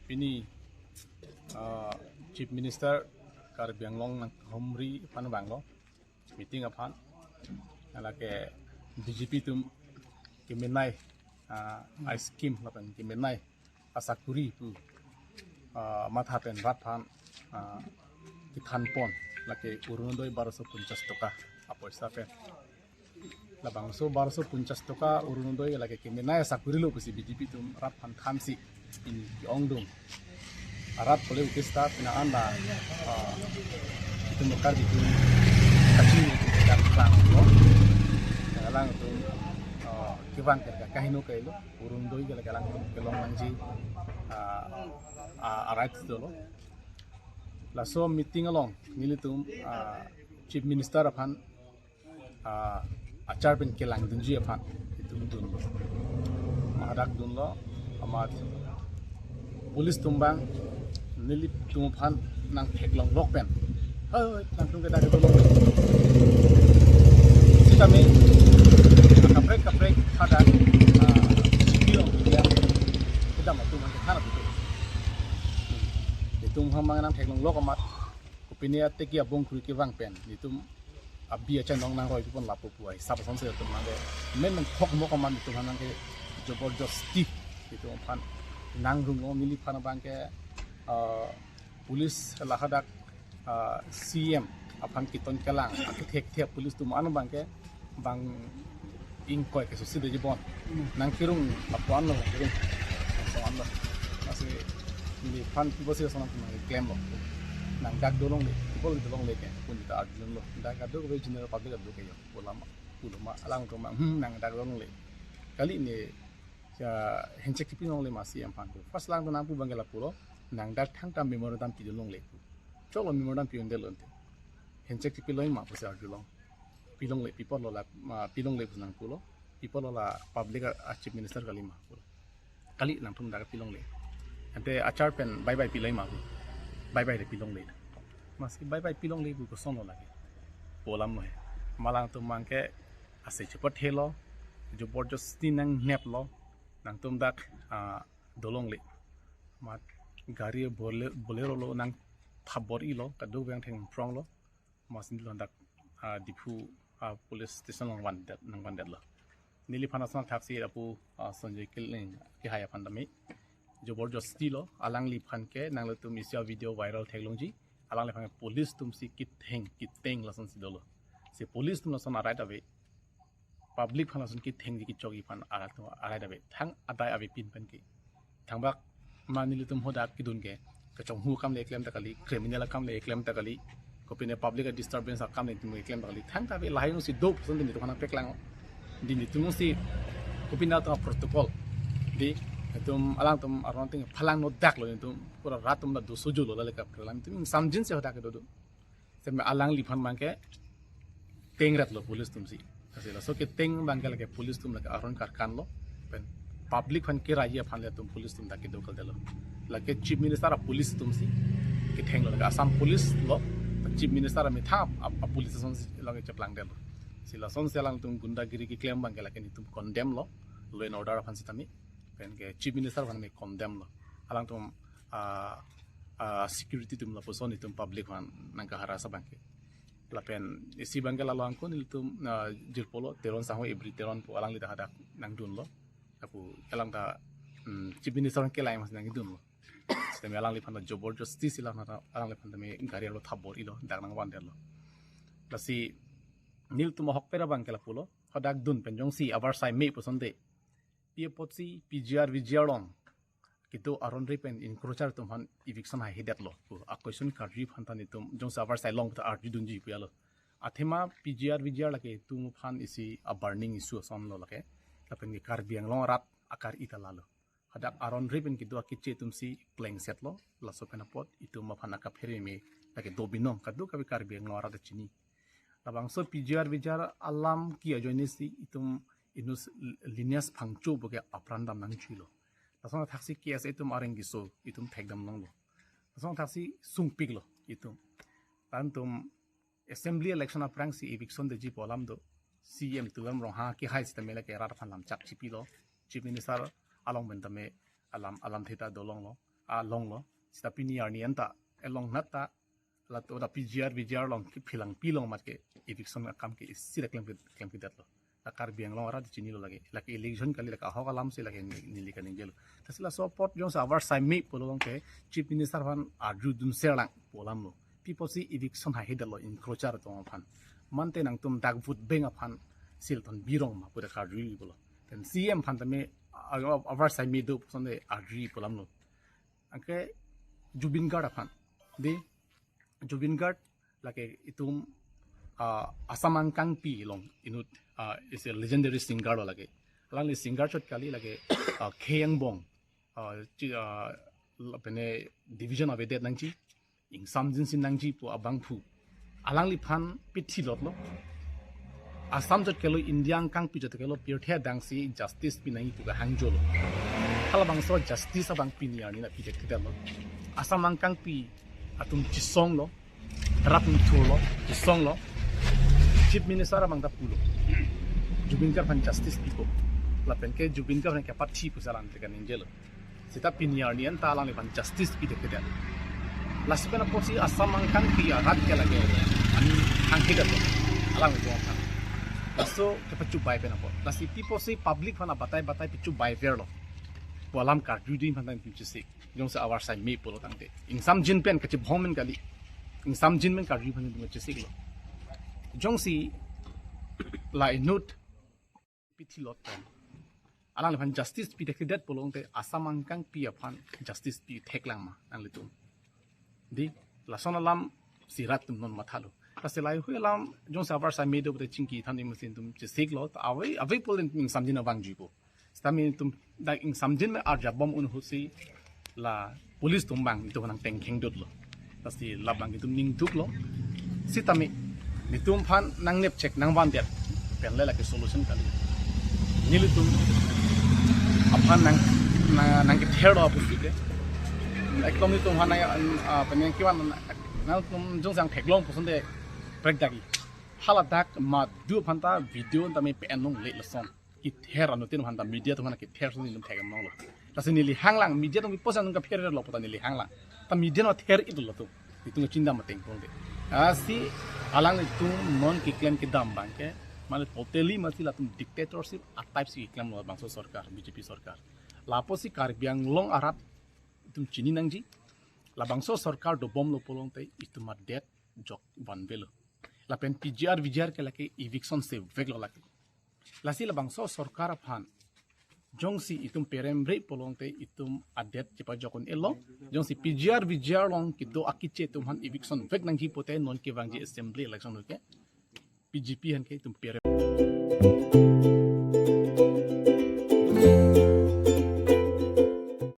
Ini Chief Minister kar Bianglong nang Homri pan Banglo meeting apan ala ke DGP tum kemenai ice cream lapan kemenai asakuri pu matha pen rat pan ki than pon lake urundoi 1250 toka apoisa pen labang so 1250 toka urundoi lake kemenai asakuri lo pusi DGP tum rat pan thamsi in Yongdong arat boleh ukista pina anda itu mekar itu kacil dan kelang lo kelang itu kivan kerja kahino kailo urun doi kelang kelong manji arat itu lo laso meeting along nilitum chief minister apan acar pen kelang dunji apan itu dun mahadak dun lo amat Polis tumbang nilip tumpan nang heklong lokpen nang tung kita ketolong si kami kaprek ada bilong yang kita mau tumang ke tanah itu itu hamang nang heklong lok amat kupinia teki abong kuri kivang pen itu abi aja nong nang roi pun lapu puai sab sonse itu nang de men thok mok amat itu nang ke jobordasti itu pan nang rungo milip pana bangke pulis lahadak CM apan kiton kelang tek pulis tu anu bangke bang ingkoi ke susi de jibon nang kirung apuan lo kirung so anu masih di pan bosi so nang claim lo nang dak dolong le bol dolong le ke pun ta arjun lo dak ado ke general public ado ke yo ulama alang to mang nang dak dolong le kali ini ya hencek tipi nong le masih yang pantu pas lang to nampu bangela pulo nang dak thang tam memor tam pidolong le cholo memor tam pion delon te hencek tipi loin ma pusa arjulong pilong le people lo la pilong le nang pulo people lo la public chief minister kali ma pulo kali nang tum dak pilong le ante achar pen bye bye pilai ma bye bye le pilong le masih bye bye pilong le ko sono lagi polam no malang to mangke ase cepot helo jo borjosti nang nep lo nang tum dak dolong le mat gari bolero lo nang thabor ilo kadu bang theng prong lo masin lo dak dipu police station nang wan det lo nili phana sang taxi apu sanjay killing ki haya pandami joborjosti lo alang li phan ke nang lo tum isya video viral thaglongji alang le phang police tum si kiteng la san si dolo se police tum la san right away public phana sun ki theng ki chogi phan ara dabe thang adai abe pin pen ki thangbak manili tum hoda ki dun ke kachong hu kam le claim ta kali criminal kam le claim ta kali kopine public disturbance kam le tum claim ta kali thang ta be lai no si do sun din to khana peklang din tum si kopina to protocol di tum alang tum aron ting phalang no dak lo tum pura ratum na do suju lo le ka phalang tum samjin se hoda ke do se me alang li phan mangke tengrat lo police tum si asila so ke teng banggal ke police tum laka aron kar kan lo pen public fan ke raya fan le tum police tum dak do kal delo lake chief minister a police tum si ke theng lo laka asam police lo chief minister a metha a police son lage chaplang delo sila son selang tum gundagiri ki claim banggal ke ni tum condemn lo law and order fan sitami pen ke chief minister fan me condemn lo alang tum security tum lo poson tum public fan nang ka harasa bangke lapen isi bangkel lalu angkon itu jirpolo teron sango ibri teron po alang lidah hadak nang dun lo aku alang ta cibini seorang kelai mas nang dun lo sistem alang lipan lo jobor justice ilang nata alang lipan tame gari lo tabor ilo dak nang wander lo lasi nil tu mohok pera bangkel pulo hadak dun penjong si abar sai me posonde pie potsi pgr vjrong gitu aron repen encroacher tumhan eviction ha hidat lo question karji phantan tum jong server sai long ta arji dunji puyalo athema pgr vgr lake tum phan isi a burning issue son lo lake tapen ki kar biang long rat akar itala lo hadak aron repen ki do kiche tum si playing set lo la so pena pot itu ma phana ka pheri me lake do binong kadu ka kar biang long rat chini labang so pgr vgr alam ki ajoini si itum inus lineas phangchu boke aprandam nang chilo asong taksi kias itum areng giso itum thekdam nong lo asong taksi sung pig lo itum tantum assembly election aprang si eviction de ji polam do cm tulam rong ha ki hai sistem le ke rar phan lam chak chipi lo chief minister along ben tame alam theta dolong lo long lo sta piniar ni anta elong nata la to da pgr long ki philang pilong mat ke eviction kam ke sira klem ki dat lo la kar biang long ra chini lo lage la ke election kali la ka ho kalam se lage nili ka ningel tasla support jong sa our side me polong ke chief minister van arju dun serlang polam lo people see eviction ha hedalo encroacher to fan mante nang tum dag foot beng aphan silton birong ma pura ka ri bolo then cm fan tame our side me do sonde arji polam lo angke jubin guard aphan de jubin guard lake itum asamang kang pi long inut is a legendary singer lo lage lang singer chot kali lage kheyang bong pene division of edet nangchi ing samjin sin nangji po abang phu alang li phan pithi lot lo asam jot kelo indian kang pi jot kelo pir the dang si justice pi nai tu ga hangjo lo khala bang so justice abang pi ni ani na pi tek lo asam ang kang pi atum chisong lo rap ni thu lo chisong lo chief minister abang da pulo jubin kar pan justice pi ko la pen ke jubin kar ke pathi pu salan te kan injelo sita pi ni ani an ta lang li pan justice pi tek lasipena posi asam ang kang pi rat ke lage ani ang hidat lo alang to kan laso ke pachu bai pena po lasi tipo si public fana batai pichu bai ver lo polam ka judin fan tan pichu si jong sa awar sai me polo tangte in sam jin pen ka chi bhomen kali in sam jin men ka ri fan tu chi si lo jong si la inut pithi lot pen alang le fan justice pi tek det polong te asam ang kang pi afan justice pi thek lang ma ang le tu di la sonalam sirat tum non mathalo kaselai huelam jong savar sa medo de chingki thani musin tum che siglo ta awai polen ing samjin awang jibo stami tum da ing samjin me arja bom un husi la police tum bang itu nang teng kheng dot lo pasti labang tum ning duk lo sitami ni tum phan nang nep check nang wan det pen le la ke solution kali nili tum aphan nang ke thero apu ke ekonomi tum han pen ki wan nang tum jong sang theklong posonde break dagi hala dak ma du phanta video tami pen long le lason ki ther anu tin phanta media to ki ther sun nim thegam nong lo tasini li hanglang media to mi posan ka pher lo pota ni li hanglang ta media no ther idul lo to itu chinda mateng pong de asi alang tu non ki claim ki dam bang ke mane totally mati la tum dictatorship a type si claim lo bangso sarkar bjp sarkar laposi kar biang long arat tum chini nangji la bangso sarkar do bom lo polong te itu ma det jok ban belo la pen pgr ke lake eviction se vek lo lake la si la bangso sarkar phan jongsi itum perem re polong te itum adet chipa jokon elo jongsi pgr long ki do akiche tum han eviction vek nang ji pote non ke wangji assembly election ke pgp han ke tum perem